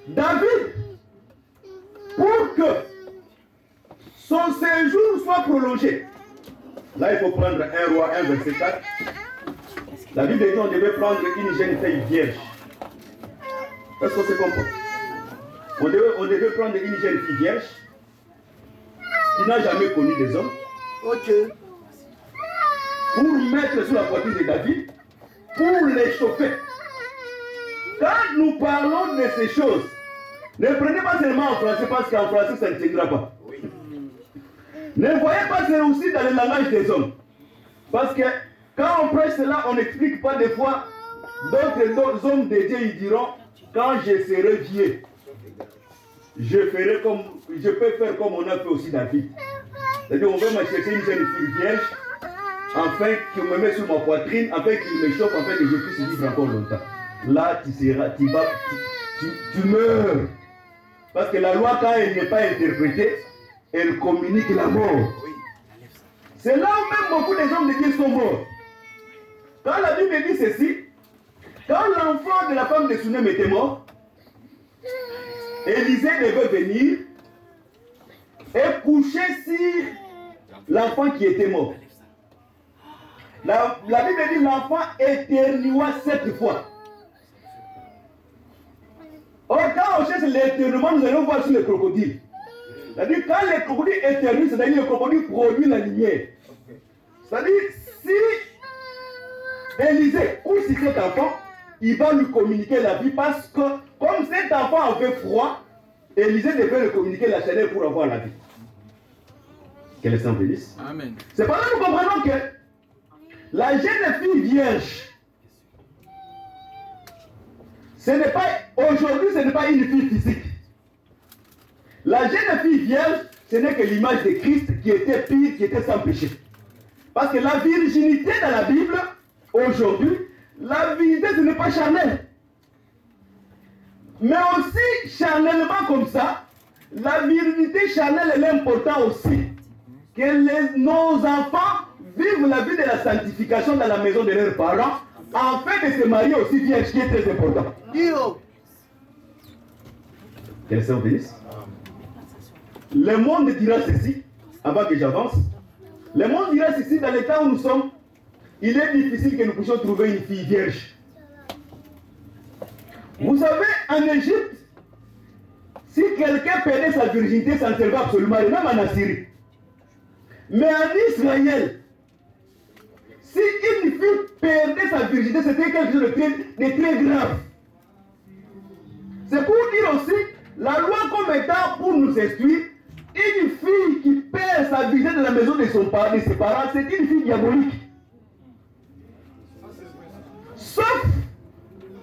David, pour que son séjour soit prolongé, là il faut prendre 1 Roi 1 verset 4. La Bible dit qu'on devait prendre une jeune fille vierge. Est-ce qu'on se comprend? On devait prendre une jeune fille vierge qui n'a jamais connu des hommes. Ok. Pour mettre sur la poitrine de David, pour l'échauffer. Quand nous parlons de ces choses, ne prenez pas seulement en français parce qu'en français ça ne tiendra pas. Oui. Ne voyez pas c'est aussi dans le langage des hommes. Parce que quand on prêche cela, on n'explique pas des fois. D'autres hommes de Dieu ils diront, quand je serai vieux, je peux faire comme on a fait aussi David. C'est-à-dire on veut me chercher une jeune fille vierge, afin qu'il me mette sur ma poitrine, afin qu'il me chauffe, afin que je puisse vivre encore longtemps. Là, tu meurs. Parce que la loi, quand elle n'est pas interprétée, elle communique la mort. C'est là où même beaucoup des hommes de Dieu sont morts. Quand la Bible dit ceci, quand l'enfant de la femme de Sunem était mort, Élisée devait venir et coucher sur l'enfant qui était mort. La Bible dit l'enfant éternua 7 fois. Or, quand on cherche l'éternuement, nous allons voir sur les crocodiles. C'est-à-dire, quand les crocodiles éternuent, c'est-à-dire le crocodile produit la lumière. C'est-à-dire, si Élisée couche sur cet enfant, il va lui communiquer la vie parce que, comme cet enfant avait froid, Élisée devait lui communiquer la chaleur pour avoir la vie. Que le Saint bénisse. Amen. C'est pour ça que nous comprenons que la jeune fille vierge, aujourd'hui, ce n'est pas une fille physique. La jeune fille vierge, ce n'est que l'image de Christ qui était pure, qui était sans péché. Parce que la virginité dans la Bible, aujourd'hui, la virginité, ce n'est pas charnel. Mais aussi, charnellement comme ça, la virginité charnelle, elle est importante aussi. Que nos enfants vivent la vie de la sanctification dans la maison de leurs parents, afin de se marier aussi vierge, qui est très important. Que le Seigneur bénisse. Le monde dira ceci, avant que j'avance. Le monde dira ceci, dans l'état où nous sommes, il est difficile que nous puissions trouver une fille vierge. Vous savez, en Égypte, si quelqu'un perdait sa virginité, ça ne servait absolument rien, même en Assyrie. Mais en Israël, si une fille perdait sa virginité, c'était quelque chose de très grave. C'est pour dire aussi, la loi comme étant pour nous instruire, une fille qui perd sa virginité dans la maison de ses parents, c'est une fille diabolique. Sauf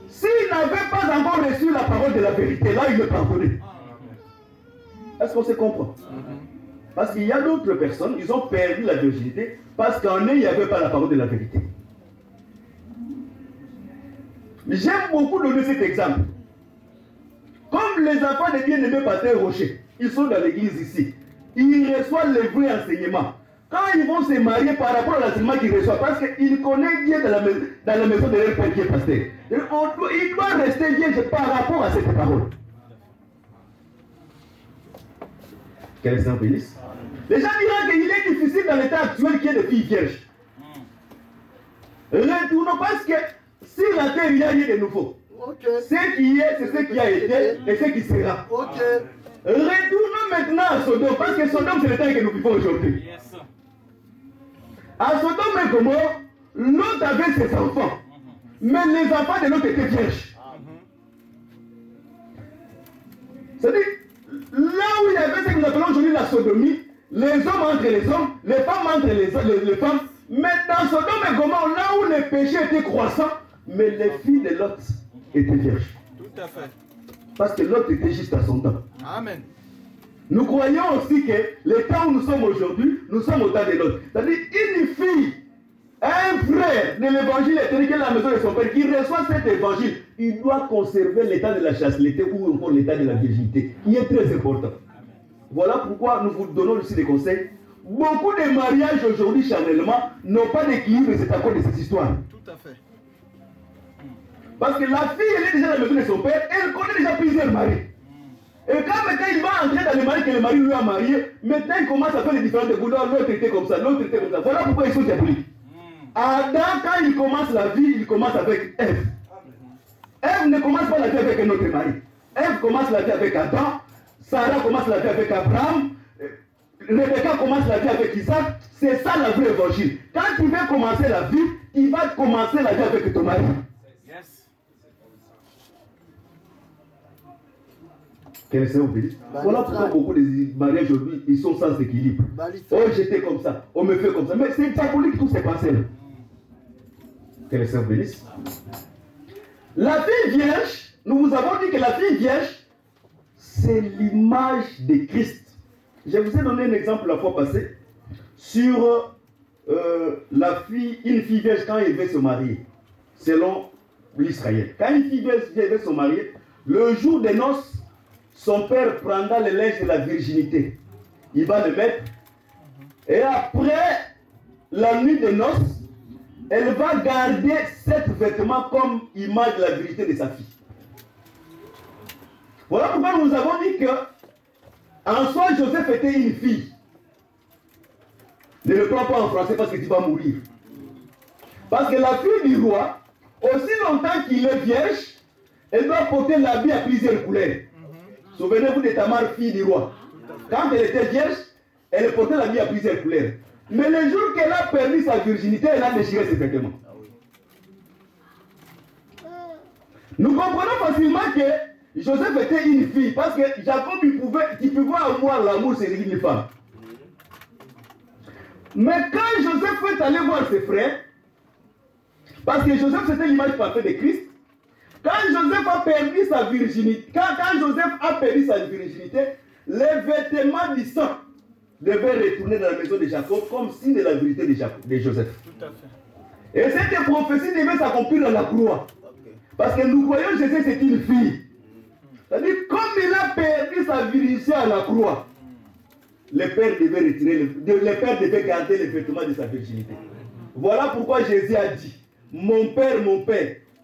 s'il n'avait pas encore reçu la parole de la vérité, là il le pardonnait. Est-ce qu'on se comprend? Parce qu'il y a d'autres personnes, ils ont perdu la virginité parce qu'en eux, il n'y avait pas la parole de la vérité. J'aime beaucoup donner cet exemple. Comme les enfants de bien-aimés Pasteur Rocher, ils sont dans l'église ici. Ils reçoivent les vrais enseignements. Quand ils vont se marier par rapport à l'enseignement qu'ils reçoivent, parce qu'ils connaissent Dieu dans la maison de leur père qui est pasteur. Il doit rester vierge par rapport à cette parole. Quel Saint bénisse. Les gens diront qu'il est difficile dans l'état actuel qu'il y ait des filles vierges. Retournons parce que si la terre il y a rien de nouveau. Ce qui est, c'est ce qui a été et ce qui sera. Retournons maintenant à Sodome, parce que Sodome c'est le temps que nous vivons aujourd'hui. À Sodome et Gomorrhe, l'autre avait ses enfants, mais les enfants de l'autre étaient vierges. C'est-à-dire, là où il y avait ce que nous appelons aujourd'hui la sodomie, les hommes entre les hommes, les femmes entre les femmes, mais dans Sodome et Gomorrhe, là où le péché était croissant, mais les filles de Lot étaient vierges. Tout à fait. Parce que Lot était juste à son temps. Amen. Nous croyons aussi que le temps où nous sommes aujourd'hui, nous sommes au temps de Lot. C'est-à-dire une fille, un frère de l'évangile éternel qui est dans la maison de son père, qui reçoit cet évangile, il doit conserver l'état de la chasteté ou encore l'état de la virginité, qui est très important. Voilà pourquoi nous vous donnons aussi des conseils. Beaucoup de mariages aujourd'hui, charnellement, n'ont pas d'équilibre, c'est à cause de cette histoire. Tout à fait. Parce que la fille, elle est déjà dans la maison de son père, elle connaît déjà plusieurs maris. Et quand maintenant il va entrer dans le mari que le mari lui a marié, maintenant il commence à faire les différentes de couleurs, l'autre était comme ça, l'autre était comme ça. Voilà pourquoi ils sont diaboliques. Adam, quand il commence la vie, il commence avec Ève. Ève ne commence pas la vie avec un autre mari. Ève commence la vie avec Adam, Sarah commence la vie avec Abraham, Rebecca commence la vie avec Isaac. C'est ça la vraie évangile. Quand tu veux commencer la vie, il va commencer la vie avec ton mari. Yes. Quel est béni? Voilà pourquoi beaucoup de mariages aujourd'hui, ils sont sans équilibre. Oh, j'étais comme ça, on me fait comme ça. Mais c'est diabolique tout ces pensées-là. Que le Seigneur bénisse. La fille vierge, nous vous avons dit que la fille vierge, c'est l'image de Christ. Je vous ai donné un exemple la fois passée sur une fille vierge quand elle veut se marier, selon l'Israël. Quand une fille vierge veut se marier, le jour des noces, son père prendra le linge de la virginité. Il va le mettre. Et après la nuit des noces, elle va garder cet vêtement comme image de la vérité de sa fille. Voilà pourquoi nous avons dit que en soi, Joseph était une fille. Ne le prends pas en français parce que tu vas mourir. Parce que la fille du roi, aussi longtemps qu'il est vierge, elle doit porter l'habit à plusieurs couleurs. Souvenez-vous de Tamar, fille du roi. Quand elle était vierge, elle portait l'habit à plusieurs couleurs. Mais le jour qu'elle a perdu sa virginité, elle a déchiré ses vêtements. Nous comprenons facilement que Joseph était une fille, parce que Jacob, il pouvait avoir l'amour, c'est une femme. Mais quand Joseph est allé voir ses frères, parce que Joseph c'était l'image parfaite de Christ, quand Joseph a perdu sa virginité, quand Joseph a perdu sa virginité, les vêtements du sang devaient retourner dans la maison de Jacob comme signe de la vérité de Joseph. Tout à fait. Et cette prophétie devait s'accomplir dans la croix. Parce que nous croyons que Jésus c'est une fille. C'est-à-dire, comme il a perdu sa virginité à la croix, le père devait garder les vêtements de sa virginité. Voilà pourquoi Jésus a dit, mon père,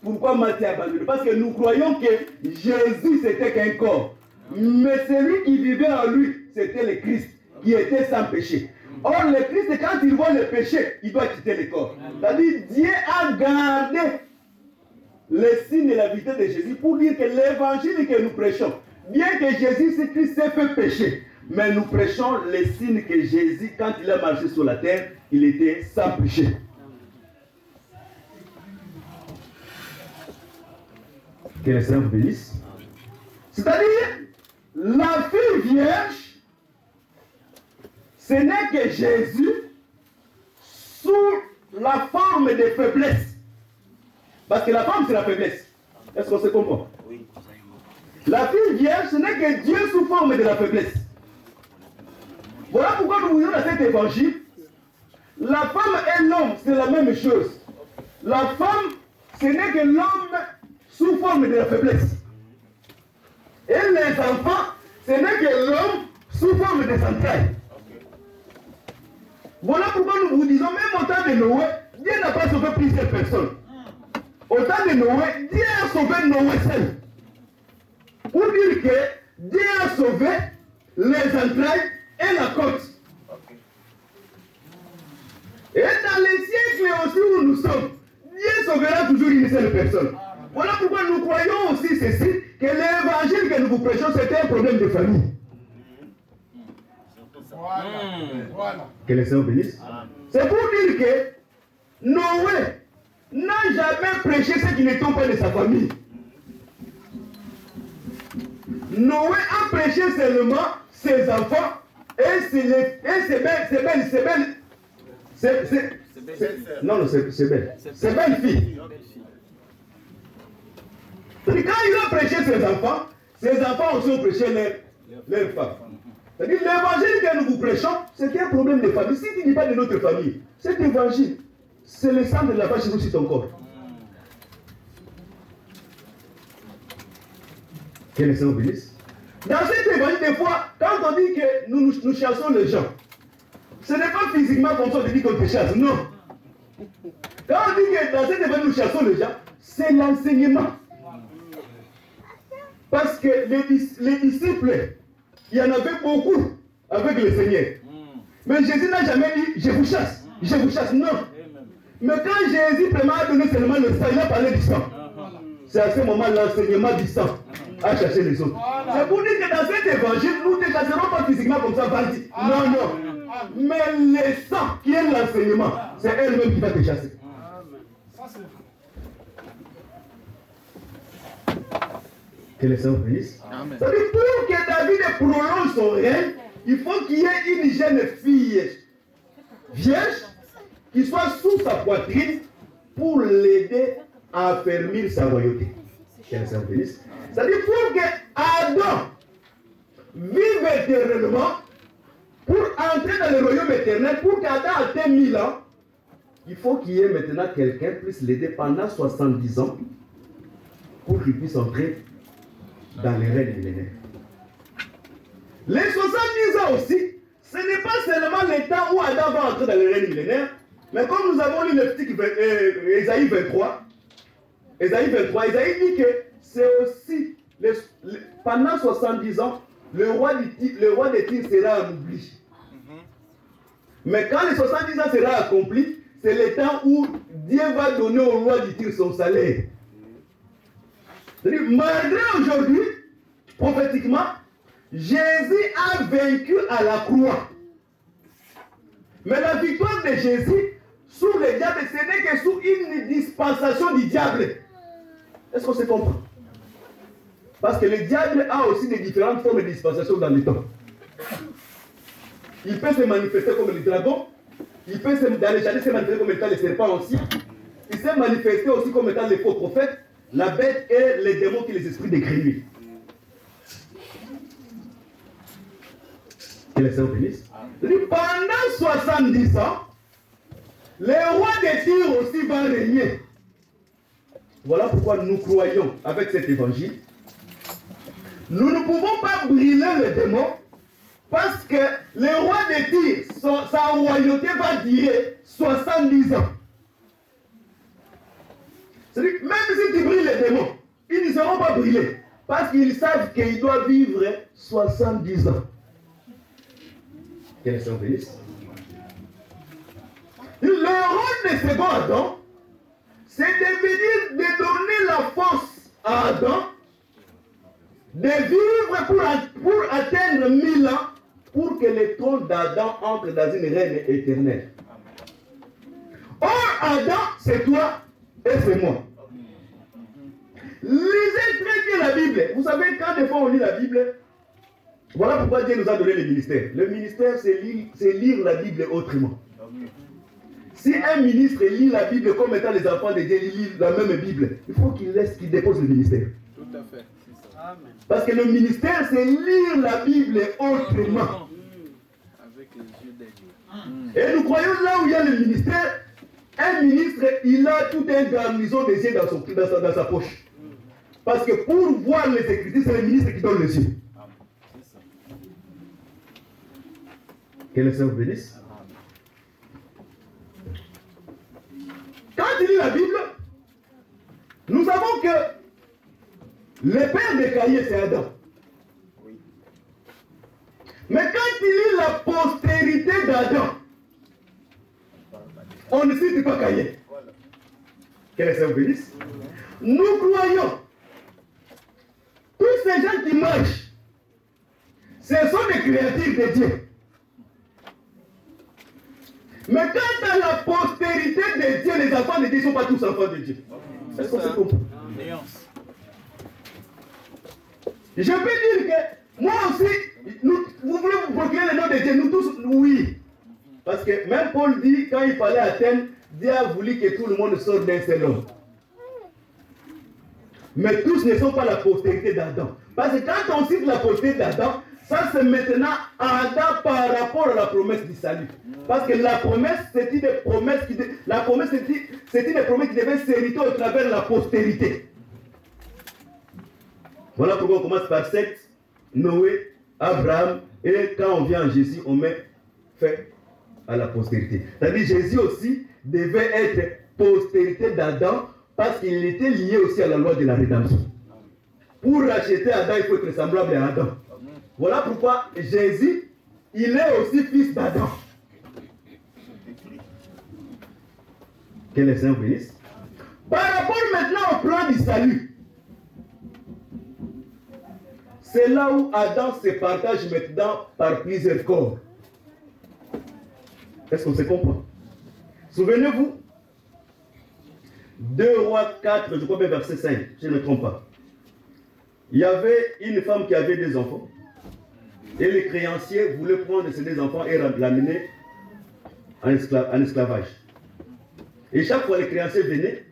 pourquoi m'as-tu abandonné? Parce que nous croyons que Jésus c'était qu'un corps. Mais celui qui vivait en lui, c'était le Christ, qui était sans péché. Or, le Christ, quand il voit le péché, il doit quitter le corps. C'est-à-dire, Dieu a gardé les signes de la vérité de Jésus pour dire que l'évangile que nous prêchons, bien que Jésus-Christ s'est fait pécher, mais nous prêchons les signes que Jésus, quand il a marché sur la terre, il était sans péché. Que le Seigneur vous bénisse. C'est-à-dire, la fille vierge, ce n'est que Jésus sous la forme de faiblesse. Parce que la femme, c'est la faiblesse. Est-ce qu'on se comprend? Oui. La fille vierge, ce n'est que Dieu sous forme de la faiblesse. Voilà pourquoi nous voyons dans cet évangile, la femme et l'homme, c'est la même chose. La femme, ce n'est que l'homme sous forme de la faiblesse. Et les enfants, ce n'est que l'homme sous forme des entrailles. Voilà pourquoi nous vous disons, même au temps de Noé, Dieu n'a pas sauvé plusieurs personnes. Au temps de Noé, Dieu a sauvé Noé seul. Pour dire que Dieu a sauvé les entrailles et la côte. Et dans les siècles aussi où nous sommes, Dieu sauvera toujours une seule personne. Voilà pourquoi nous croyons aussi ceci, que l'évangile que nous vous prêchons, c'était un problème de famille. Voilà. Que le Seigneur bénisse. C'est pour dire que Noé n'a jamais prêché ceux qui n'étaient pas de sa famille. Noé a prêché seulement ses enfants et ses belles. Non, c'est belle. C'est belle fille. Et quand il a prêché ses enfants aussi ont prêché leurs femmes. C'est-à-dire l'évangile que nous vous prêchons, c'est un problème de famille. Si tu ne dis pas de notre famille, cet évangile, c'est le sang de la vache qui sur ton corps. Que le Seigneur bénisse. Dans cet évangile, des fois, quand on dit que nous chassons les gens, ce n'est pas physiquement comme ça qu'on dit qu'on te chasse, non. Quand on dit que dans cet évangile, nous chassons les gens, c'est l'enseignement. Parce que les disciples, il y en avait beaucoup avec le Seigneur. Mais Jésus n'a jamais dit, je vous chasse, non. Mais quand Jésus a donné seulement le sang, il a parlé du sang. C'est à ce moment l'enseignement du sang a cherché les autres. C'est pour dire que dans cet évangile, nous ne chasserons pas physiquement comme ça, vas-y. Non. Mais le sang qui est l'enseignement, c'est elle-même qui va te chasser. Que le Seigneur bénisse. C'est-à-dire pour que David prolonge son règne, il faut qu'il y ait une jeune fille vierge qui soit sous sa poitrine pour l'aider à affermir sa royauté. Que le Seigneur bénisse. C'est-à-dire pour que Adam vive éternellement, pour entrer dans le royaume éternel, pour qu'Adam atteigne 1000 ans, il faut qu'il y ait maintenant quelqu'un qui puisse l'aider pendant 70 ans pour qu'il puisse entrer dans les règnes millénaires. Les 70 ans aussi, ce n'est pas seulement le temps où Adam va entrer dans les règnes millénaires, mais comme nous avons lu Ésaïe 23, Ésaïe dit que c'est aussi, pendant 70 ans, le roi de Tyr sera en oubli. Mais quand les 70 ans sera accomplis, c'est le temps où Dieu va donner au roi de Tyr son salaire. C'est-à-dire, malgré aujourd'hui, prophétiquement, Jésus a vaincu à la croix. Mais la victoire de Jésus sur le diable, ce n'est que sous une dispensation du diable. Est-ce qu'on se comprend? Parce que le diable a aussi des différentes formes de dispensation dans le temps. Il peut se manifester comme le dragon, il peut dans les jardins se manifester comme étant le serpent aussi, il s'est manifesté aussi comme étant les faux prophètes, la bête et les démons qui les esprits des grenouilles. Que les Seigneur bénisse. Pendant 70 ans, le roi de Tyr aussi va régner. Voilà pourquoi nous croyons avec cet évangile. Nous ne pouvons pas brûler le démon parce que le roi de Tyr, sa royauté va durer 70 ans. C'est-à-dire, même si tu brûles les démons, ils ne seront pas brûlés parce qu'ils savent qu'ils doivent vivre 70 ans. Que les Seigneur bénisse. Le rôle de second Adam, c'est de donner la force à Adam de vivre pour atteindre 1000 ans pour que le trône d'Adam entre dans une règne éternelle. Or, Adam, c'est toi et c'est moi. Lisez très bien la Bible. Vous savez, quand des fois on lit la Bible, voilà pourquoi Dieu nous a donné le ministère. Le ministère, c'est lire la Bible autrement. Si un ministre lit la Bible comme étant les enfants de Dieu, ils lisent la même Bible, il faut qu'il dépose le ministère. Tout à fait. Amen. Parce que le ministère, c'est lire la Bible autrement. Avec les yeux des dieux. Et nous croyons là où il y a le ministère, un ministre, il a tout un garnison des yeux dans sa poche. Parce que pour voir les Écritures, c'est le ministre qui donne les yeux. Que le Seigneur bénisse. Quand il lit la Bible, nous savons que le père de Caïn, c'est Adam. Mais quand il lit la postérité d'Adam, on ne cite pas Caïn. Que le Seigneur bénisse. Nous croyons, tous ces gens qui marchent, ce sont des créatures de Dieu. Mais quant à la postérité de Dieu, les enfants de Dieu ne sont pas tous enfants de Dieu. Est-ce qu'on se comprend? Je peux dire que moi aussi, vous voulez vous proclamer le nom de Dieu, nous tous, oui. Parce que même Paul dit, quand il parlait à Athènes, Dieu a voulu que tout le monde sorte d'un seul homme. Mais tous ne sont pas la postérité d'Adam. Parce que quand on cite la postérité d'Adam, ça c'est maintenant Adam par rapport à la promesse du salut. Parce que la promesse, c'est une promesse qui devait s'hériter au travers de la postérité. Voilà pourquoi on commence par Seth, Noé, Abraham, et quand on vient en Jésus, on met fin à la postérité. C'est-à-dire Jésus aussi devait être postérité d'Adam parce qu'il était lié aussi à la loi de la rédemption. Pour racheter Adam, il faut être semblable à Adam. Voilà pourquoi Jésus, il est aussi fils d'Adam. Que les saints bénissent. Par rapport maintenant au plan du salut, c'est là où Adam se partage maintenant par plusieurs corps. Est-ce qu'on se comprend? Souvenez-vous, 2 Rois 4, je crois bien verset 5, je ne me trompe pas. Il y avait une femme qui avait des enfants. Et les créanciers voulaient prendre ces deux enfants et l'amener en esclavage. Et chaque fois, les créanciers venaient.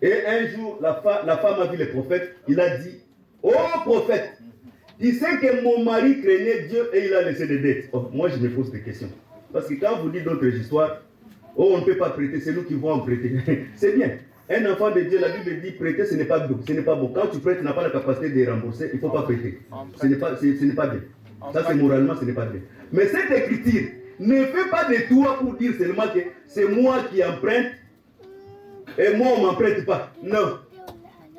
Et un jour, la femme a vu le prophète. Il a dit, oh prophète, tu sais que mon mari craignait Dieu et il a laissé des dettes. Oh, moi, je me pose des questions. Parce que quand vous dites d'autres histoires, oh, on ne peut pas prêter, c'est nous qui vont en prêter. C'est bien. Un enfant de Dieu, la Bible dit, prêter, ce n'est pas bon. Ce n'est pas bon. Quand tu prêtes, tu n'as pas la capacité de rembourser, il ne faut pas prêter. Ce n'est pas bien. Ça, c'est moralement, ce n'est pas bien. Mais cette écriture ne fait pas de toi pour dire seulement que c'est moi qui emprunte et moi, on ne m'emprunte pas. Non.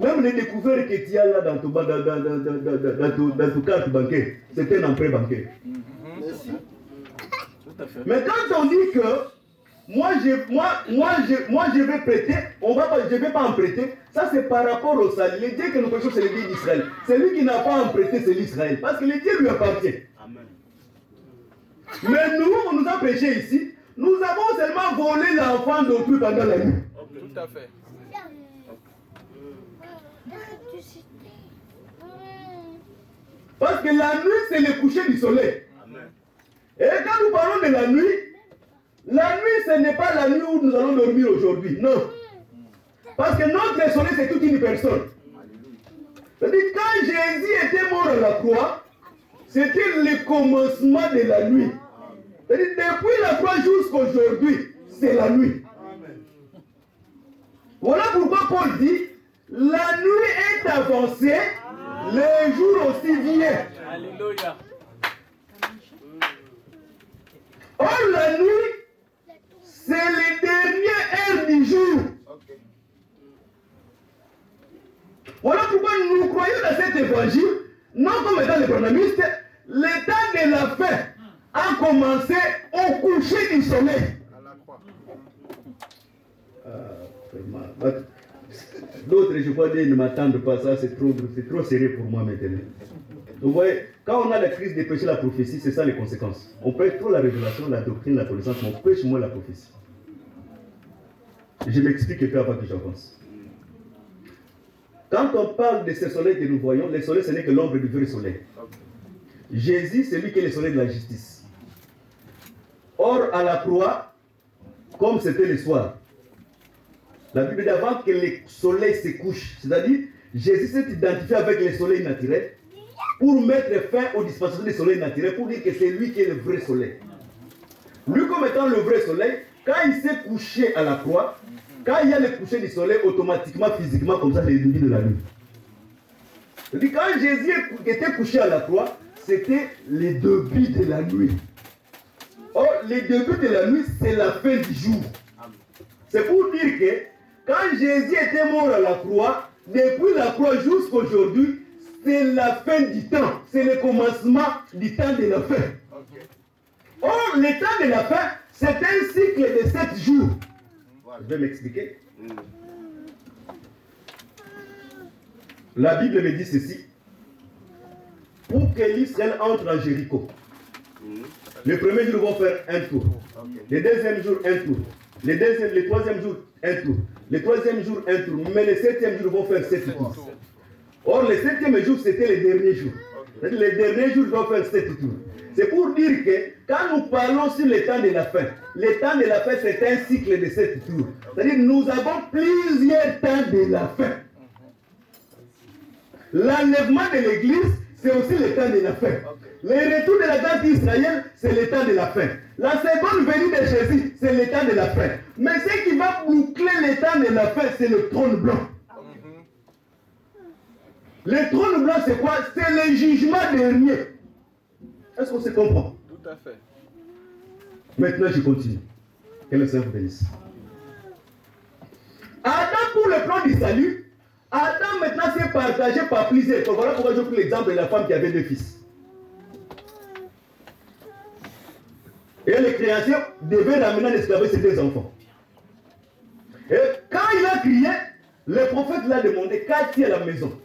Même les découvertes que tu as là dans ton carte bancaire, c'est un emprunt bancaire. Merci. Mais quand on dit que moi je vais prêter, je ne vais pas en prêter, ça c'est par rapport au salut. Le Dieu que nous prêchons, c'est le Dieu d'Israël. Celui qui n'a pas emprunté, c'est l'Israël. Parce que le Dieu lui appartient. Amen. Mais nous, on nous a prêché ici, nous avons seulement volé l'enfant d'autrui pendant la nuit. Tout à fait. Parce que la nuit, c'est le coucher du soleil. Amen. Et quand nous parlons de la nuit, ce n'est pas la nuit où nous allons dormir aujourd'hui. Non. Parce que notre soleil, c'est toute une personne. C'est-à-dire, quand Jésus était mort à la croix, c'était le commencement de la nuit. C'est-à-dire, depuis la croix jusqu'à aujourd'hui, c'est la nuit. Voilà pourquoi Paul dit, la nuit est avancée, le jour aussi vient. Alléluia. Or, la nuit, c'est les dernières heures du jour. Voilà pourquoi nous croyons dans cet évangile, non comme étant les pronomistes, le temps de la fin a commencé au coucher du soleil. D'autres, je crois, ne m'attendent pas, ça c'est trop sérieux pour moi maintenant. Vous voyez, quand on a la crise des péchés, la prophétie, c'est ça les conséquences. On pêche trop la révélation, la doctrine, la connaissance, mais on pêche moins la prophétie. Je m'explique un peu avant que j'avance. Quand on parle de ce soleil que nous voyons, le soleil ce n'est que l'ombre du vrai soleil. Jésus, c'est lui qui est le soleil de la justice. Or, à la croix, comme c'était le soir, la Bible dit avant que le soleil se couche, c'est-à-dire Jésus s'est identifié avec le soleil naturel pour mettre fin aux dispensations du soleil naturel, pour dire que c'est lui qui est le vrai soleil. Lui comme étant le vrai soleil, quand il s'est couché à la croix, quand il y a le coucher du soleil, automatiquement, physiquement, comme ça, c'est le début de la nuit. C'est-à-dire quand Jésus était couché à la croix, c'était le début de la nuit. Or, le début de la nuit, c'est la fin du jour. C'est pour dire que quand Jésus était mort à la croix, depuis la croix jusqu'à aujourd'hui, c'est la fin du temps. C'est le commencement du temps de la fin. Or, le temps de la fin, c'est un cycle de 7 jours. Je vais m'expliquer. La Bible me dit ceci. Pour que l'Israël entre en Jéricho, le premier jour, ils vont faire un tour. Le deuxième jour, un tour. Le troisième jour, un tour. Le troisième jour, un tour. Mais le septième jour, ils vont faire 7 tours. Or, le septième jour, c'était le dernier jour. Les derniers jours, ils vont faire 7 tours. C'est pour dire que quand nous parlons sur le temps de la fin, le temps de la fin, c'est un cycle de 7 tours. C'est-à-dire nous avons plusieurs temps de la fin. L'enlèvement de l'église, c'est aussi le temps de la fin. Le retour de la grâce d'Israël, c'est le temps de la fin. La seconde venue de Jésus, c'est le temps de la fin. Mais ce qui va boucler le temps de la fin, c'est le trône blanc. Le trône blanc, c'est quoi? C'est le jugement dernier. Est-ce qu'on se comprend? Tout à fait. Maintenant, je continue. Que le Seigneur vous bénisse. Adam, pour le plan du salut, Adam maintenant s'est partagé par plusieurs. Voilà pourquoi je prends l'exemple de la femme qui avait 2 fils. Et le créateur devait ramener en esclavage ses 2 enfants. Et quand il a crié, le prophète l'a demandé, qu'as-tu à la maison?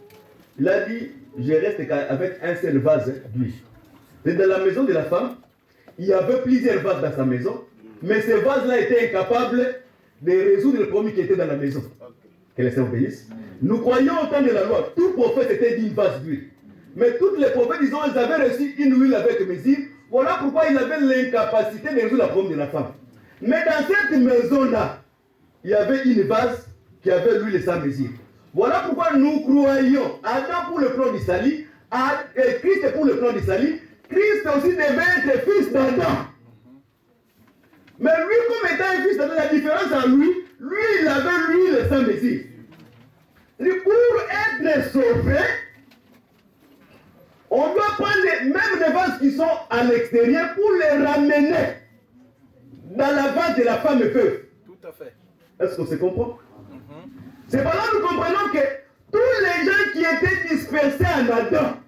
Il a dit, je reste avec un seul vase d'huile. Et dans la maison de la femme, il y avait plusieurs vases dans sa maison, mais ces vases-là étaient incapables de résoudre le problème qui était dans la maison. Que les saints obéissent. Nous croyons au temps de la loi, tout prophète était d'une vase d'huile. Mais tous les prophètes, ils avaient reçu une huile avec mesure. Voilà pourquoi ils avaient l'incapacité de résoudre le problème de la femme. Mais dans cette maison-là, il y avait une vase qui avait l'huile sans mesure. Voilà pourquoi nous croyons Adam pour le plan du salut, et Christ pour le plan du salut. Christ aussi devait être fils d'Adam. Mais lui, comme étant un fils d'Adam, la différence en lui, il avait l'huile sans mesure. Pour être sauvé, on doit prendre même les vases qui sont à l'extérieur pour les ramener dans la vase de la femme veuve. Tout à fait. Est-ce qu'on se comprend? C'est par là que nous comprenons que tous les gens qui étaient dispersés en Adam,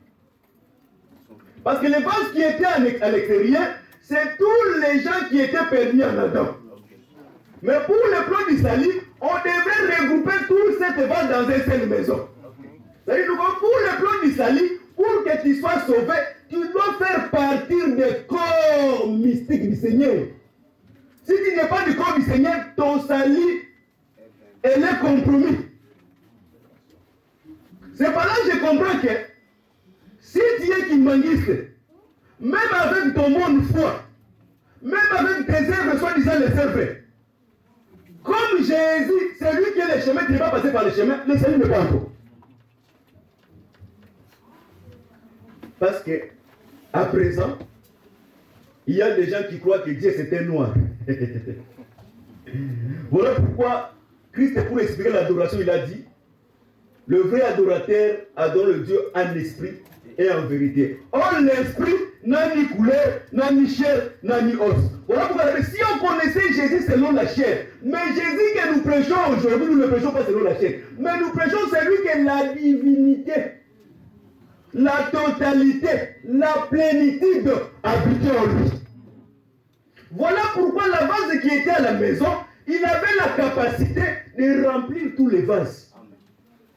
parce que les vases qui étaient à l'extérieur, c'est tous les gens qui étaient perdus en Adam. Mais pour le plan du salut, on devrait regrouper tous ces vases dans une seule maison. C'est-à-dire que pour le plan du salut, pour que tu sois sauvé, tu dois faire partir des corps mystiques du Seigneur. Si tu n'es pas du corps du Seigneur, ton salut, elle est compromis. C'est par là que je comprends que si tu es kimbanguiste, même avec ton monde foi, même avec tes œuvres soi-disant les œuvres, comme Jésus, c'est lui qui est le chemin, tu n'es pas passé par le chemin, le salut n'est pas encore. Parce que, à présent, il y a des gens qui croient que Dieu c'était noir. Voilà pourquoi Christ, pour expliquer l'adoration, il a dit, le vrai adorateur adore le Dieu en esprit et en vérité. Or, l'esprit n'a ni couleur, n'a ni chair, n'a ni os. Voilà pourquoi, si on connaissait Jésus selon la chair, mais Jésus que nous prêchons aujourd'hui, nous ne prêchons pas selon la chair, mais nous prêchons celui qui est la divinité, la totalité, la plénitude habitée en lui. Voilà pourquoi la vase qui était à la maison, il avait la capacité de remplir tous les vases.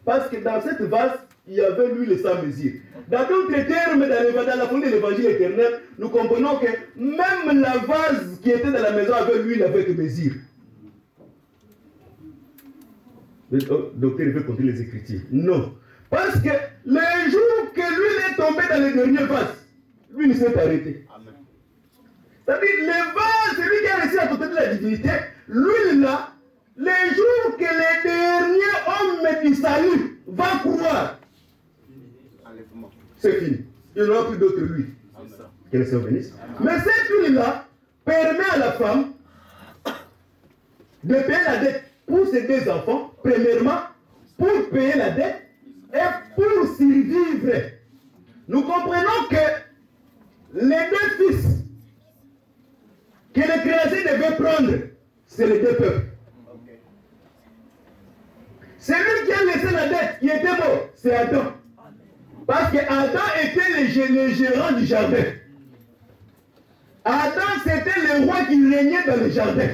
Parce que dans cette vase, il y avait l'huile sans mesure. Dans d'autres termes, dans la fondée de l'évangile éternel, nous comprenons que même la vase qui était dans la maison avait l'huile avec mesure. Le docteur veut compter les Écritures. Non. Parce que le jour que l'huile est tombée dans le dernier vase, l'huile s'est arrêtée. C'est-à-dire, le vase, celui qui a reçu la totalité de la divinité, l'huile là, le jour que le dernier homme du salut va croire, c'est fini. Il n'y aura plus d'autre huile. Que le Seigneur bénisse. Mais cette huile-là permet à la femme de payer la dette pour ses 2 enfants, premièrement, pour payer la dette et pour survivre. Nous comprenons que les 2 fils que le Créateur devait prendre, c'est les 2 peuples. Celui qui a laissé la dette, qui était mort, c'est Adam. Parce que Adam était le gérant du jardin. Adam, c'était le roi qui régnait dans le jardin.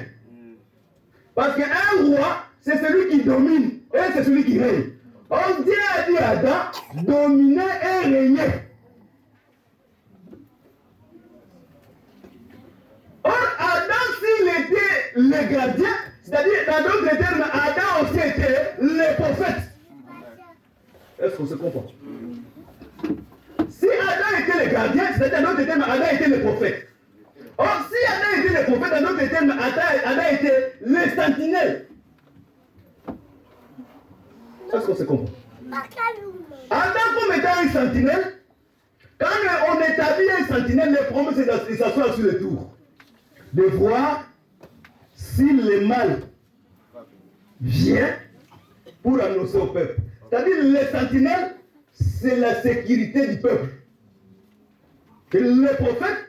Parce qu'un roi, c'est celui qui domine et c'est celui qui règne. Or, Dieu a dit à Adam, dominer et régner. Or, Adam, s'il était le gardien, c'est-à-dire, dans d'autres termes, Adam aussi était le prophète. Est-ce qu'on se comprend? Si Adam était le gardien, c'est-à-dire, dans d'autres termes, Adam était le prophète. Or, si Adam était le prophète, dans d'autres termes, Adam était le sentinelle. Est-ce qu'on se comprend? Adam, comme étant un sentinelle, quand on établit un sentinelle, le problème c'est de s'asseoir sur le tour. De voir si le mal vient pour annoncer au peuple. C'est-à-dire, les sentinelles, c'est la sécurité du peuple. Et le prophète,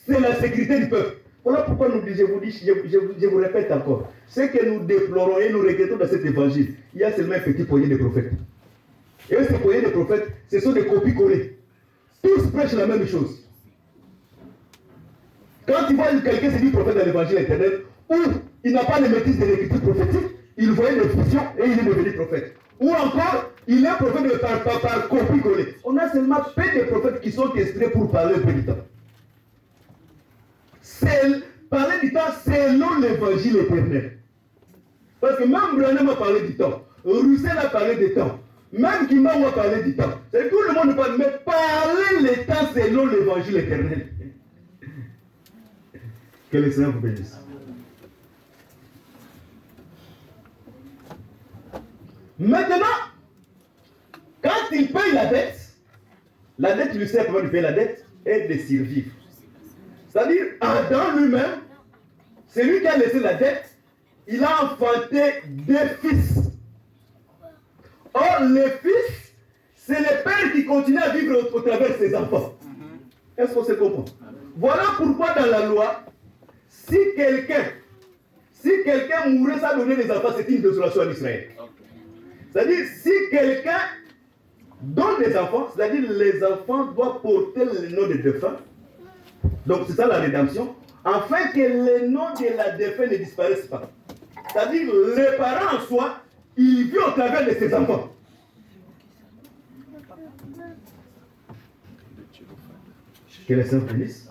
c'est la sécurité du peuple. Voilà pourquoi je vous répète encore. Ce que nous déplorons et nous regrettons dans cet évangile, il y a seulement un petit poignet de prophètes. Et ce foyer des prophètes, ce sont des copies-collées. Tous prêchent la même chose. Quand tu vois quelqu'un se dit prophète dans l'évangile éternel, où il n'a pas de maîtrise de l'écriture prophétique, il voyait des visions et il est devenu prophète. Ou encore, il est prophète par copie-collée. On a seulement peu de prophètes qui sont extraits pour parler un peu du temps. Parler du temps selon l'évangile éternel. Parce que même Branham a parlé du temps. Roussel a parlé du temps. Même Kimao a parlé du temps. C'est tout le monde parle, mais parler le temps selon l'évangile éternel. Que le Seigneur vous bénisse. Maintenant, quand il paye la dette lui sert comment il paye la dette et de survivre. C'est-à-dire, Adam lui-même, c'est lui qui a laissé la dette, il a enfanté 2 fils. Or, les fils, c'est les pères qui continuent à vivre au travers de ses enfants. Est-ce qu'on se comprend? Voilà pourquoi dans la loi, si quelqu'un mourait sans donner des enfants, c'est une désolation en Israël. C'est-à-dire, si quelqu'un donne des enfants, c'est-à-dire les enfants doivent porter le nom de défunt. Donc c'est ça la rédemption, afin que le nom de la défunt ne disparaisse pas. C'est-à-dire, les parents en soi, ils vivent au travers de ses enfants. Que le Seigneur bénisse.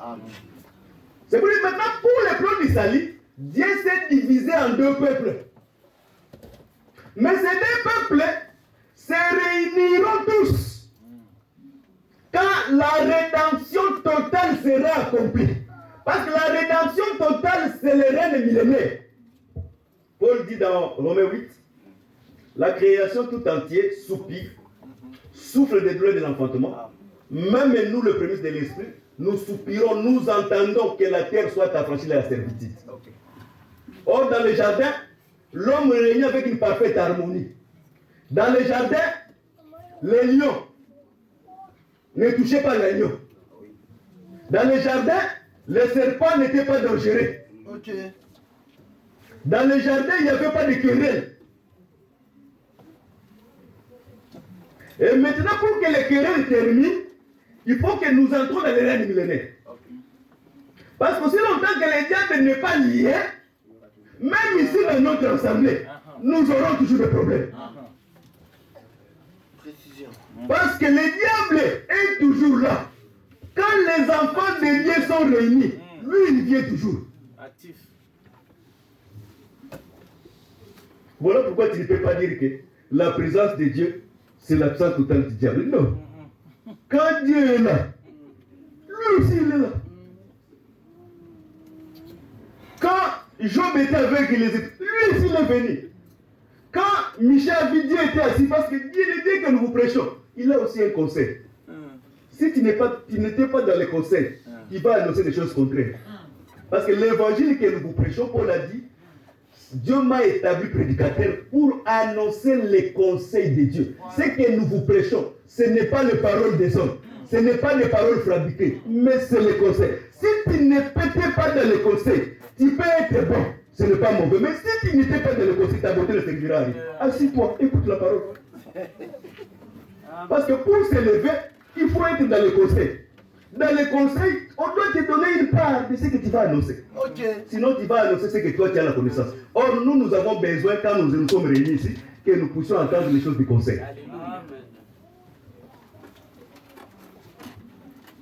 C'est pour dire maintenant, pour le plan du salut, Dieu s'est divisé en 2 peuples. Mais ces 2 peuples se réuniront tous quand la rédemption totale sera accomplie. Parce que la rédemption totale, c'est le règne millénaire. Paul dit dans Romains 8, la création tout entière soupire, souffle des douleurs de l'enfantement. Même nous, le prémisse de l'esprit, nous soupirons, nous entendons que la terre soit affranchie de la servitude. Or, dans le jardin, l'homme régnait avec une parfaite harmonie. Dans le jardin, les lions ne touchaient pas l'agneau. Dans le jardin, les serpents n'étaient pas dangereux. Dans le jardin, il n'y avait pas de querelle. Et maintenant, pour que les querelles terminent, il faut que nous entrons dans le règne millénaire. Parce que si longtemps que le diable n'est pas lié, même ici dans notre assemblée, nous aurons toujours des problèmes. Parce que le diable est toujours là. Quand les enfants de Dieu sont réunis, lui il vient toujours. Actif. Voilà pourquoi tu ne peux pas dire que la présence de Dieu, c'est l'absence totale du diable. Non. Quand Dieu est là, lui aussi il est là. Quand Job était avec les autres, lui aussi il est venu. Quand Michel Dieu était assis, parce que Dieu le dit que nous vous prêchons, il a aussi un conseil. Si tu n'étais pas dans le conseil, il va annoncer des choses contraires. Parce que l'évangile que nous vous prêchons, Paul a dit, Dieu m'a établi prédicateur pour annoncer les conseils de Dieu. Ce que nous vous prêchons, ce n'est pas les paroles des hommes, ce n'est pas les paroles fabriquées, mais c'est les conseils. Si tu ne pétais pas dans les conseils, tu peux être bon, ce n'est pas mauvais. Mais si tu n'étais pas dans les conseils, ta beauté ne servira à rien. Assis-toi, écoute la parole. Parce que pour s'élever, il faut être dans les conseils. Dans les conseils, on doit te donner une part de ce que tu vas annoncer. Sinon, tu vas annoncer ce que toi tu as la connaissance. Or, nous avons besoin, quand nous sommes réunis ici, que nous puissions entendre les choses du conseil.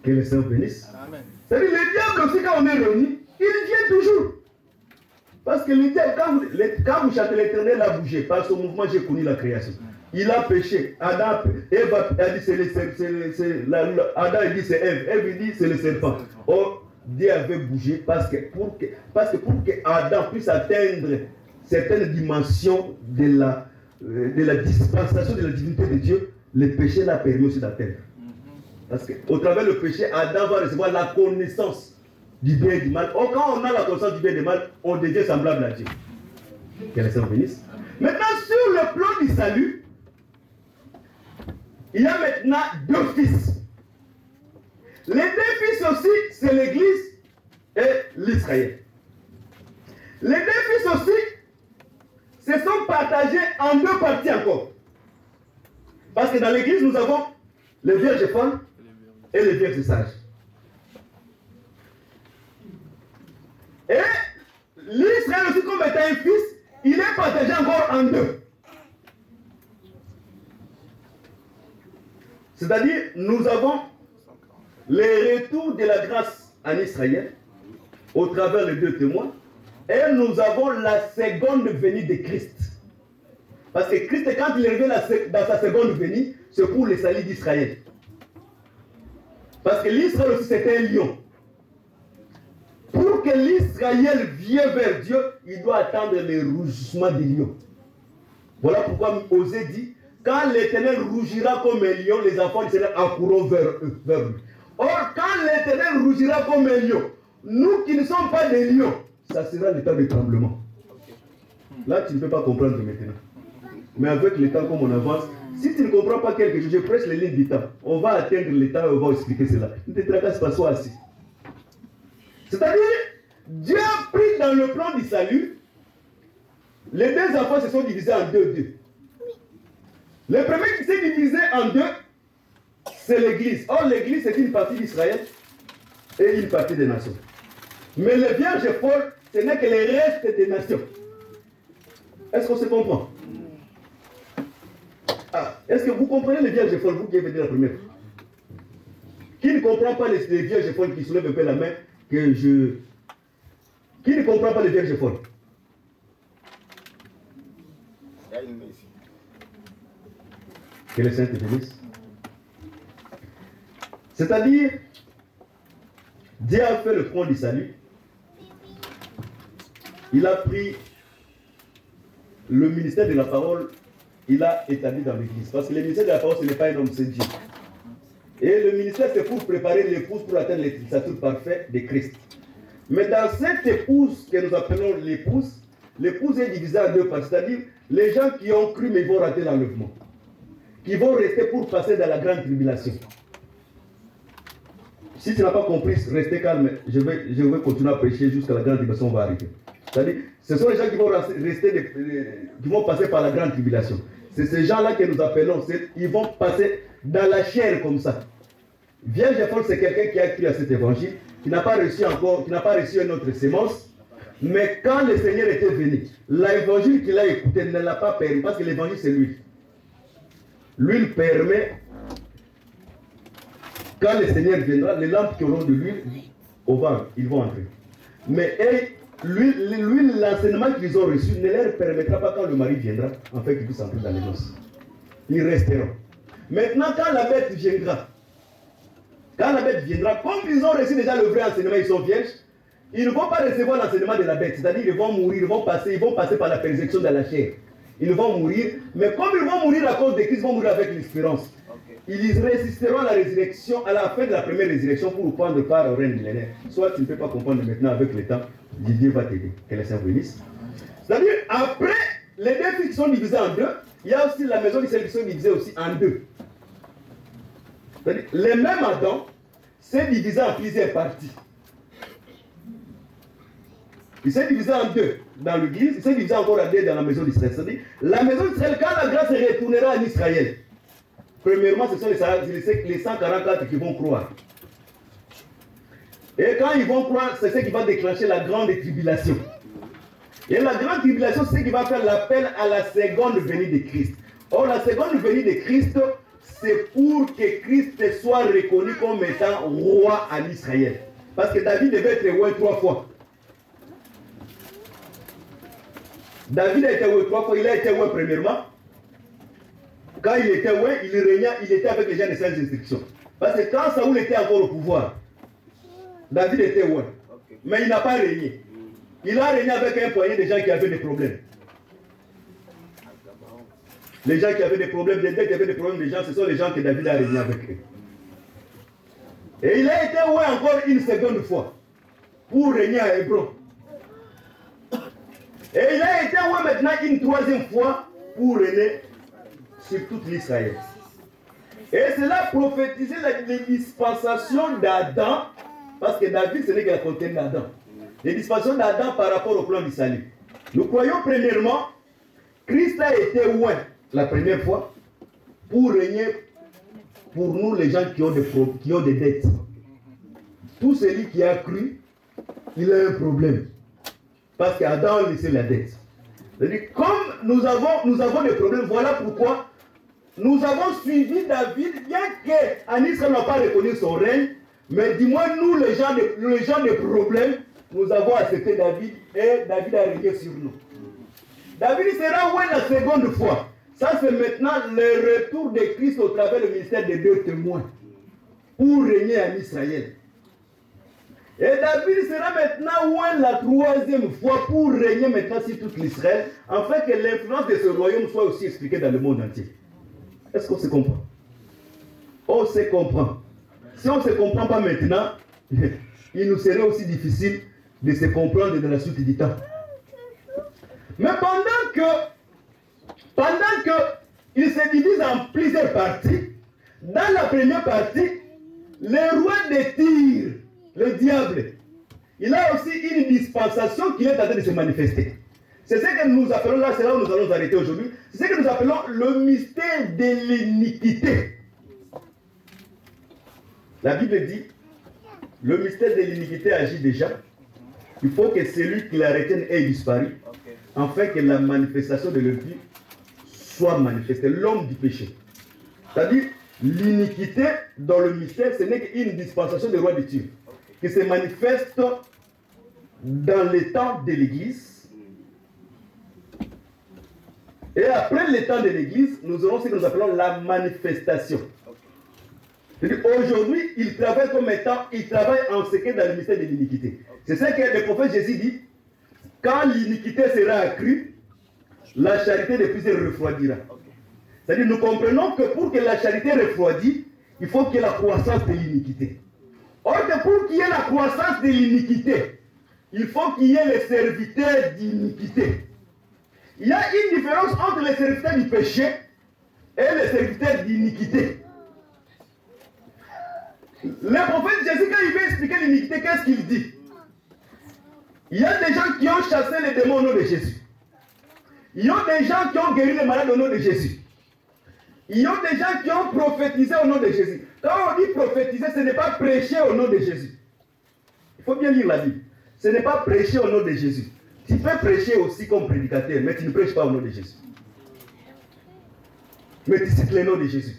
Que le Seigneur bénisse. C'est-à-dire, le diable aussi, quand on est réunis, il vient toujours. Parce que le diable, quand vous chantez l'Éternel a bougé, par son mouvement, j'ai connu la création. Il a péché. Adam, Ève a dit Adam il dit c'est Ève. Ève dit c'est le serpent. Or, Dieu avait bougé parce que pour que Adam puisse atteindre certaines dimensions de la dispensation de la divinité de Dieu, le péché l'a permis aussi d'atteindre. Parce qu'au travers du péché, Adam va recevoir la connaissance du bien et du mal. Or, quand on a la connaissance du bien et du mal, on devient semblable à Dieu. Que le Seigneur bénisse. Maintenant, sur le plan du salut, il y a maintenant 2 fils. Les 2 fils aussi, c'est l'Église et l'Israël. Les 2 fils aussi se sont partagés en 2 parties encore. Parce que dans l'église, nous avons les vierges folles et les vierges sages. Et l'Israël aussi, comme étant un fils, il est partagé encore en deux. C'est-à-dire, nous avons les retours de la grâce en Israël au travers des deux témoins, et nous avons la seconde venue de Christ. Parce que Christ, quand il est revenu dans sa seconde venue, c'est pour le salut d'Israël. Parce que l'Israël aussi, c'était un lion. Pour que l'Israël vienne vers Dieu, il doit attendre le rougissement du lion. Voilà pourquoi Osée dit, quand l'Éternel rougira comme un lion, les enfants d'Israël accourront vers lui. Or, quand l'Éternel rougira comme un lion, nous qui ne sommes pas des lions, ça sera l'état de tremblement. Là, tu ne peux pas comprendre maintenant. Mais avec le temps, comme on avance, si tu ne comprends pas quelque chose, je presse les lignes du temps. On va atteindre le temps et on va expliquer cela. Ne te tracasse pas, sois assis. C'est-à-dire, Dieu a pris dans le plan du salut, les deux enfants se sont divisés en deux. Le premier qui s'est divisé en deux, c'est l'Église. Or, l'Église, c'est une partie d'Israël et une partie des nations. Mais les vierges folles, ce n'est que les restes des nations. Est-ce qu'on se comprend? Est-ce que vous comprenez les vierges folles, vous qui avez dit la première fois? Qui ne comprend pas les vierges folles qui soulèvent un peu la main que je... Qui ne comprend pas les vierges folles? Que le Saint te bénisse. C'est-à-dire, Dieu a fait le front du salut. Il a pris le ministère de la parole, il l'a établi dans l'église. Parce que le ministère de la parole, ce n'est pas un homme, c'est Dieu. Et le ministère, c'est pour préparer l'épouse pour atteindre le statut parfait de Christ. Mais dans cette épouse que nous appelons l'épouse est divisée en deux parties. C'est-à-dire, les gens qui ont cru mais vont rater l'enlèvement. Qui vont rester pour passer dans la grande tribulation. Si tu n'as pas compris, restez calme. Je vais continuer à prêcher jusqu'à la grande tribulation va arriver. C'est-à-dire, ce sont les gens qui vont rester, qui vont passer par la grande tribulation. C'est ces gens-là que nous appelons, ils vont passer dans la chair comme ça. Vierge folle, c'est quelqu'un qui a cru à cet évangile, qui n'a pas reçu une autre sémence. Mais quand le Seigneur était venu, l'évangile qu'il a écouté ne l'a pas permis, parce que l'évangile c'est lui. L'huile permet, quand le Seigneur viendra, les lampes qui auront de l'huile, au vent, ils vont entrer. Mais l'huile, l'enseignement qu'ils ont reçu ne leur permettra pas quand le mari viendra, en fait qu'ils puissent entrer dans les noces. Ils resteront. Maintenant, quand la bête viendra, comme ils ont reçu déjà le vrai enseignement, ils sont vierges, ils ne vont pas recevoir l'enseignement de la bête. C'est-à-dire ils vont mourir, ils vont passer par la persécution de la chair. Ils vont mourir, mais comme ils vont mourir à cause de Christ, ils vont mourir avec l'espérance. Ils résisteront à la résurrection, à la fin de la première résurrection pour prendre part au règne millénaire. Soit tu ne peux pas comprendre maintenant avec le temps, Dieu va t'aider. Que le Seigneur bénisse. C'est-à-dire, après, les deux fils qui sont divisés en deux, il y a aussi la maison d'Israël qui sont divisées aussi en deux. C'est-à-dire, les mêmes Adam s'est divisé en plusieurs parties. Il s'est divisé en deux dans l'église, il s'est divisé encore en deux dans la maison d'Israël. C'est-à-dire, la maison d'Israël, quand la grâce retournera en Israël, premièrement, ce sont les 144 qui vont croire. Et quand ils vont croire, c'est ce qui va déclencher la grande tribulation. Et la grande tribulation, c'est ce qui va faire l'appel à la seconde venue de Christ. Or, la seconde venue de Christ, c'est pour que Christ soit reconnu comme étant roi en Israël. Parce que David devait être roi 3 fois. David a été roi 3 fois. Il a été roi premièrement. Quand il était roi, il régnait, il était avec les gens de saintes instructions. Parce que quand Saoul était encore au pouvoir, David était roi. Mais il n'a pas régné. Il a régné avec un poignet de gens qui avaient des problèmes. Les gens qui avaient des problèmes, les gens qui avaient des problèmes, les gens, ce sont les gens que David a régné avec eux. Et il a été roi encore une seconde fois pour régner à Hébron. Et il a été roi maintenant une troisième fois pour régner sur toute l'Israël. Et cela prophétisait les dispensations d'Adam, parce que David, ce n'est que la fontaine d'Adam. Les dispensations d'Adam par rapport au plan du salut. Nous croyons premièrement, Christ a été roi la première fois, pour régner pour nous les gens qui ont des dettes. Tout celui qui a cru, il a un problème. Parce qu'Adam a laissé la dette. C'est-à-dire, comme nous avons des problèmes, voilà pourquoi nous avons suivi David, bien qu'en Israël n'a pas reconnu son règne, mais dis-moi, nous, les gens de problèmes, nous avons accepté David et David a régné sur nous. David sera où est la seconde fois? Ça, c'est maintenant le retour de Christ au travers du ministère des 2 témoins pour régner en Israël. Et David sera maintenant où est la 3e fois pour régner maintenant sur toute l'Israël, afin que l'influence de ce royaume soit aussi expliquée dans le monde entier. Est-ce qu'on se comprend? On se comprend. Si on ne se comprend pas maintenant, il nous serait aussi difficile de se comprendre dans la suite du temps. Mais pendant que il se divise en plusieurs parties, dans la première partie, le roi de Tyr, le diable, il a aussi une dispensation qui est en train de se manifester. C'est ce que nous appelons, là, c'est là où nous allons arrêter aujourd'hui, c'est ce que nous appelons le mystère de l'iniquité. La Bible dit, le mystère de l'iniquité agit déjà. Il faut que celui qui la retient ait disparu, afin que la manifestation de leur vie soit manifestée, l'homme du péché. C'est-à-dire, l'iniquité dans le mystère, ce n'est qu'une dispensation du roi de Tyr, qui se manifeste dans les temps de l'Église. Et après le temps de l'Église, nous aurons ce que nous appelons la manifestation. Aujourd'hui, il travaille comme étant, il travaille en secret dans le mystère de l'iniquité. C'est ce que le prophète Jésus dit. Quand l'iniquité sera accrue, la charité de plusieurs refroidira. C'est-à-dire, nous comprenons que pour que la charité refroidisse, il faut qu'il y ait la croissance de l'iniquité. Or, pour qu'il y ait la croissance de l'iniquité, il faut qu'il y ait les serviteurs d'iniquité. Il y a une différence entre les serviteurs du péché et les serviteurs d'iniquité. Le prophète Jésus, quand il veut expliquer l'iniquité, qu'est-ce qu'il dit? Il y a des gens qui ont chassé les démons au nom de Jésus. Il y a des gens qui ont guéri les malades au nom de Jésus. Il y a des gens qui ont prophétisé au nom de Jésus. Quand on dit prophétiser, ce n'est pas prêcher au nom de Jésus. Il faut bien lire la Bible. Ce n'est pas prêcher au nom de Jésus. Tu peux prêcher aussi comme prédicateur, mais tu ne prêches pas au nom de Jésus. Mais tu cites le nom de Jésus.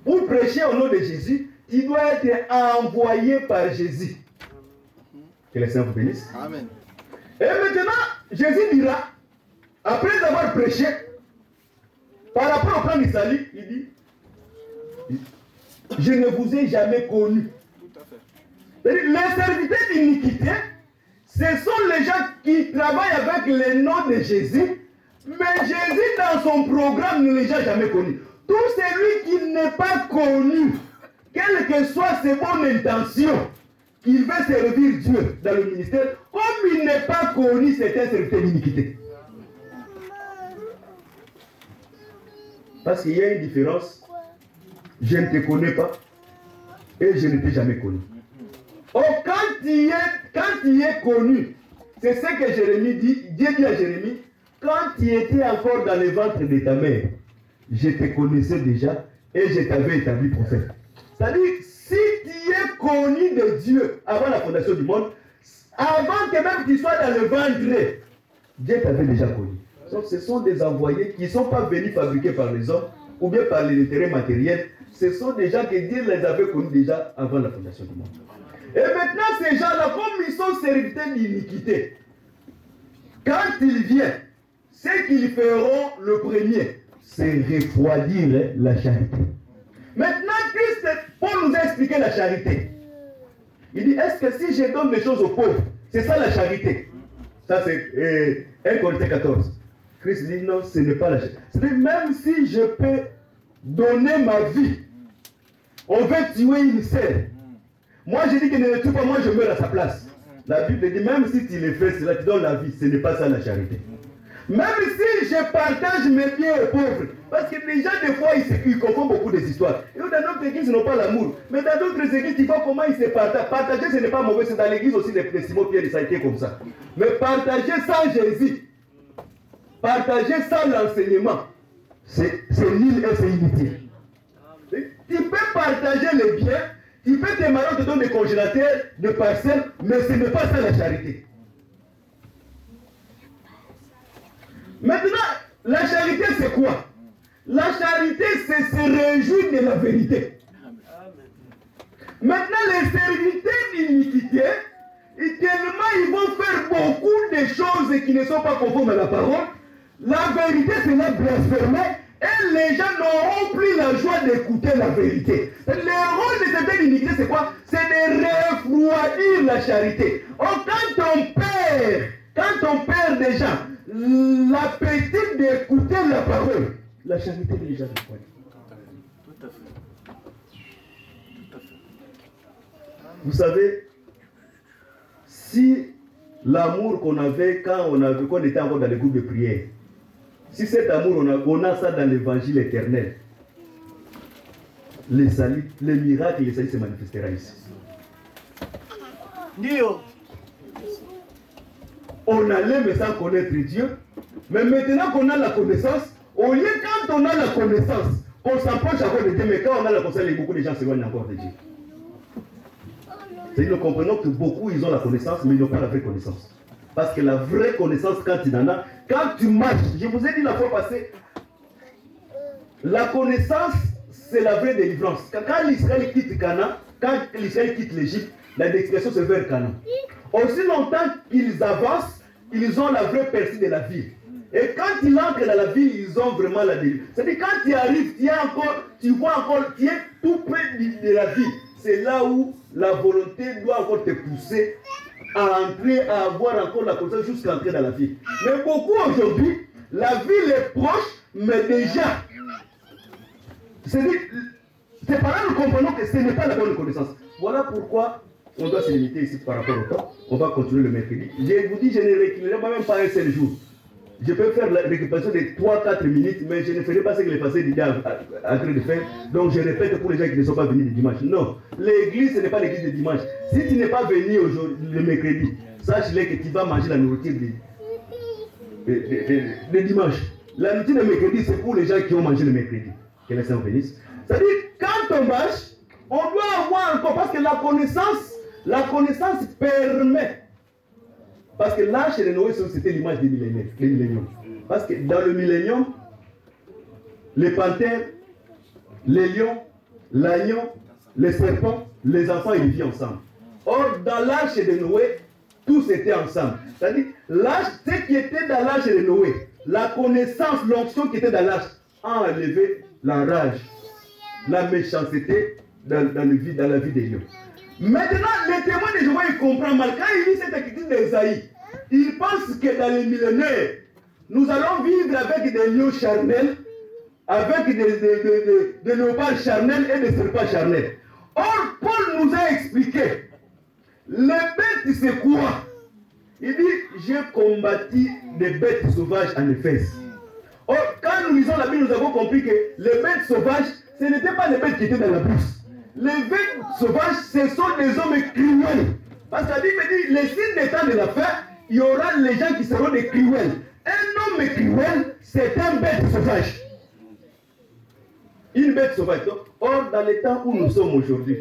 Pour prêcher au nom de Jésus, tu dois être envoyé par Jésus. Que le Seigneur vous bénisse. Amen. Et maintenant, Jésus dira, après avoir prêché, par rapport au plan du salut, il dit, je ne vous ai jamais connu. Tout à fait. Les serviteurs d'iniquité, ce sont les gens qui travaillent avec le nom de Jésus, mais Jésus dans son programme ne les a jamais connus. Tout celui qui n'est pas connu, quelles que soient ses bonnes intentions, qu'il veut servir Dieu dans le ministère, comme il n'est pas connu, c'est un serviteur d'iniquité. Parce qu'il y a une différence. Je ne te connais pas et je ne t'ai jamais connu. Oh, quand tu es connu, c'est ce que Jérémie dit. Dieu dit à Jérémie, quand tu étais encore dans le ventre de ta mère, je te connaissais déjà et je t'avais établi prophète. C'est-à-dire, si tu es connu de Dieu avant la fondation du monde, avant que même tu sois dans le ventre, Dieu t'avait déjà connu. Donc, ce sont des envoyés qui ne sont pas venus fabriqués par les hommes ou bien par les intérêts matériels. Ce sont des gens que Dieu les avait connus déjà avant la fondation du monde. Et maintenant, ces gens-là, comme ils sont serviteurs d'iniquité, quand ils viennent, ce qu'ils feront le premier, c'est refroidir la charité. Maintenant, Christ, pour nous expliquer la charité, il dit, est-ce que si je donne des choses aux pauvres, c'est ça la charité? Ça, c'est 1 Corinthiens 14. Christ dit, non, ce n'est pas la charité. C'est-à-dire, même si je peux donner ma vie, on veut tuer une sœur. Moi, je dis que ne le tue pas, moi, je meurs à sa place. La Bible dit, même si tu le fais cela, tu donnes la vie, ce n'est pas ça la charité. Même si je partage mes biens aux pauvres, parce que les gens, des fois, ils confondent beaucoup des histoires. Et dans notre église, ils n'ont pas l'amour. Mais dans d'autres églises, tu vois comment ils se partagent. Partager, ce n'est pas mauvais. C'est dans l'église aussi de Simon Pierre, ça a été comme ça. Mais partager sans Jésus, partager sans l'enseignement, c'est nul et c'est inutile. Tu peux partager les biens, tu peux tes marins te donnent des congélateurs, des parcelles, mais ce n'est pas ça la charité. Maintenant, la charité c'est quoi? La charité c'est se réjouir de la vérité. Maintenant, les serviteurs d'iniquité, tellement ils vont faire beaucoup de choses qui ne sont pas conformes à la parole. La vérité sera blasphémée et les gens n'auront plus la joie d'écouter la vérité. Le rôle de serviteurs d'iniquité, c'est quoi? C'est de refroidir la charité. Or, quand on perd des gens l'appétit d'écouter la parole, la charité est déjà refroidie. Tout à fait. Tout à fait. Vous savez, si l'amour qu'on avait quand on était encore dans les groupes de prière, si cet amour, on a ça dans l'évangile éternel, les saluts, les miracles et les saluts se manifestera ici. Dio. On allait mais sans connaître Dieu, mais maintenant qu'on a la connaissance, au lieu quand on a la connaissance, on s'approche encore de Dieu, mais quand on a la connaissance, beaucoup de gens s'éloignent encore de Dieu. C'est-à-dire, nous comprenons que beaucoup, ils ont la connaissance, mais ils n'ont pas la vraie connaissance. Parce que la vraie connaissance, quand tu en as, quand tu marches, je vous ai dit la fois passée, la connaissance, c'est la vraie délivrance. Quand l'Israël quitte Canaan, quand l'Israël quitte l'Égypte, la destination c'est vers Canaan. Aussi longtemps qu'ils avancent, ils ont la vraie percée de la ville. Et quand ils entrent dans la ville, ils ont vraiment la délivrance. C'est-à-dire, quand tu arrives, tu vois encore, tu es tout près de la ville. C'est là où la volonté doit encore te pousser à entrer, à avoir encore la connaissance jusqu'à entrer dans la ville. Mais beaucoup aujourd'hui, la ville est proche, mais déjà, c'est par là que nous comprenons que ce n'est pas la bonne connaissance. Voilà pourquoi on doit se limiter ici par rapport au temps. On va continuer le mercredi. Je vous dis, je ne récupérerai même pas un seul jour. Je peux faire la récupération de 3-4 minutes, mais je ne ferai pas ce que les pasteurs disaient en train de faire. Donc je répète pour les gens qui ne sont pas venus le dimanche. Non, l'église, ce n'est pas l'église de dimanche. Si tu n'es pas venu aujourd'hui, le mercredi, sache-le que tu vas manger la nourriture de dimanche. La nourriture de mercredi, c'est pour les gens qui ont mangé le mercredi. Que les saints bénissent. C'est-à-dire, quand on marche, on doit avoir encore, parce que la connaissance permet. Parce que là, chez les Noé, c'était l'image des milléniums. Parce que dans le millénium, les panthères, les lions, l'agneau, les serpents, les enfants, ils vivent ensemble. Or, dans l'âge de Noé, tous étaient ensemble. C'est-à-dire, ce qui était dans l'âge de Noé, la connaissance, l'onction qui était dans l'âge, a enlevé la rage, la méchanceté dans la vie des lions. Maintenant, le témoin de Jéhovah, il comprend mal. Quand il lit cette écriture d'Esaïe, il pense que dans les millénaires, nous allons vivre avec des lions charnels, avec des léopards charnels et des serpents charnels. Or, Paul nous a expliqué, les bêtes c'est quoi? Il dit, j'ai combattu des bêtes sauvages en Éphèse. Or, quand nous lisons la Bible, nous avons compris que les bêtes sauvages, ce n'étaient pas les bêtes qui étaient dans la brousse. Les bêtes sauvages, ce sont des hommes cruels. Parce que la Bible dit, les signes des temps de la fin, il y aura les gens qui seront des cruels. Un homme cruel, c'est un bête sauvage. Une bête sauvage. Or, dans les temps où nous sommes aujourd'hui,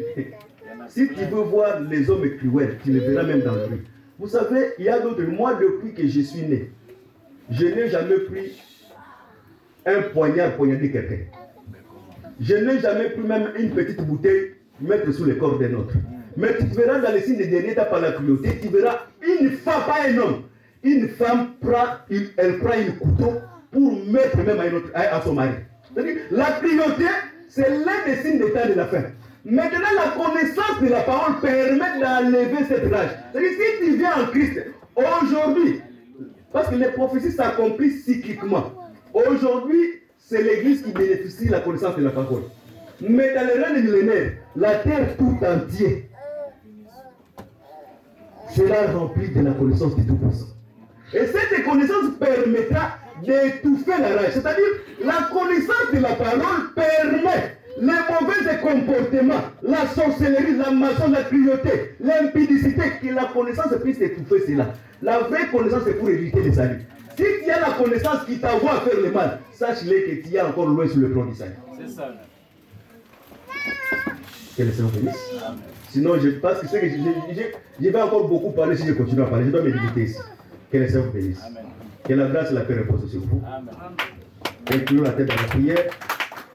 si tu veux voir les hommes cruels, tu les verras même dans la rue. Vous savez, il y a d'autres. Moi, depuis que je suis né, je n'ai jamais pris un poignard poignarder quelqu'un. Je n'ai jamais pris même une petite bouteille mettre sous le corps d'un autre. Mais tu verras dans les signes des derniers temps par la cruauté, tu verras une femme, pas un homme. Une femme elle prend un couteau pour mettre même à son mari. C'est-à-dire, la cruauté, c'est l'un des signes des temps de la fin. Maintenant, la connaissance de la parole permet d'enlever cette rage. C'est-à-dire, si tu viens en Christ, aujourd'hui, parce que les prophéties s'accomplissent cycliquement. Aujourd'hui, c'est l'Église qui bénéficie de la connaissance de la parole. Mais dans les règnes millénaires, la terre tout entière sera remplie de la connaissance du Tout-Puissant. Et cette connaissance permettra d'étouffer la rage. C'est-à-dire, la connaissance de la parole permet les mauvais comportements, la sorcellerie, la maçon, la cruauté, l'impudicité, que la connaissance puisse étouffer cela. La vraie connaissance, c'est pour éviter les saluts. Si tu as la connaissance qui t'envoie faire le mal, sache-le que tu es encore loin sur le plan du salut. C'est ça. Que le Seigneur bénisse. Sinon, je pense que je vais encore beaucoup parler si je continue à parler. Je dois me limiter ici. Que le Seigneur bénisse. Que la grâce et la paix reposent sur vous. Amen. Incluons la tête dans la prière.